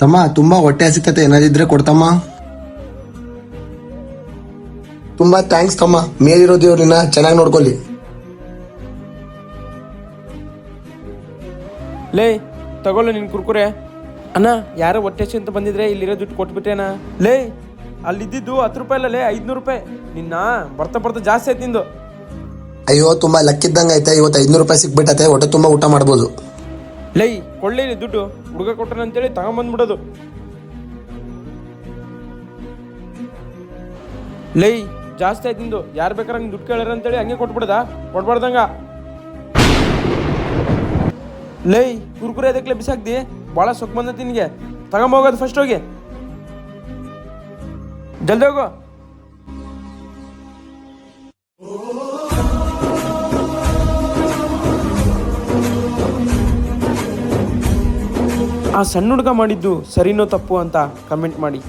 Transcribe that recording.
ತಮ್ಮ ತುಂಬಾ ಹೊಟ್ಟೆ ಹಸಿಕತೆ ಏನಾದಿದ್ರೆ ಕೊಡ್ತಮ್ಮ. ತುಂಬಾ ಥ್ಯಾಂಕ್ಸ್ ತಮ್ಮ, ಮೇಲಿರೋ ದೇವ್ರನ್ನ ಚೆನ್ನಾಗಿ ನೋಡ್ಕೊಳ್ಳಿ. ಲೇ ತಗೊಳ್ಳು ನಿನ್ ಕುರ್ಕುರೆ. ಅಣ್ಣ ಯಾರೋ ಹೊಟ್ಟೆ ಹಸಿ ಅಂತ ಬಂದಿದ್ರೆ ಇಲ್ಲಿರೋ ದುಡ್ಡು ಕೊಟ್ಬಿಟ್ಟೇನ. ಲೇ ಅಲ್ಲಿದ್ದು 10 ರೂಪಾಯಿ ಅಲ್ಲ ಲೇ, 500 ರೂಪಾಯಿ. ನಿನ್ನ ಬರ್ತಾ ಜಾಸ್ತಿ ಆಯ್ತು ನಿಂದು. ಅಯ್ಯೋ ತುಂಬಾ ಲಕ್ಕಿದ್ದಂಗ ಐತೆ, ಇವತ್ತು 500 ರೂಪಾಯಿ ಸಿಕ್ಬಿಟ್ಟತೆ, ಹೊಟ್ಟೆ ತುಂಬಾ ಊಟ ಮಾಡ್ಬೋದು. ಲೈ ಕೊಳ್ಳಿ ದುಡ್ಡು, ಹುಡುಗ ಕೊಟ್ಟನ ಅಂತೇಳಿ ತಗೊಂಬಂದ್ಬಿಡೋದು. ಲೈ ಜಾಸ್ತಿ ಆಯ್ತು ನಿಂದು. ಯಾರು ಬೇಕಾದ್ರೆ ನಿಂಗೆ ದುಡ್ಡು ಕೇಳ್ಯಾರ ಅಂತೇಳಿ ಹಂಗೆ ಕೊಟ್ಬಿಡದ, ಕೊಡ್ಬಾರ್ದಂಗ. ಲೈ ಕುರ್ಕುರೆ ಅದಕ್ಕೆ ಬಿಸಾಕ್ದಿ, ಭಾಳ ಸೊಕ್ ಬಂದೈತಿ ನಿನಗೆ. ತಗೊಂಬೋಗೋದು ಫಸ್ಟ್ ಹೋಗಿ, ಜಲ್ದಿ ಹೋಗು. ಆ ಸಣ್ಣ ಹುಡುಗ ಮಾಡಿದ್ದು ಸರಿನೋ ತಪ್ಪು ಅಂತ ಕಮೆಂಟ್ ಮಾಡಿ.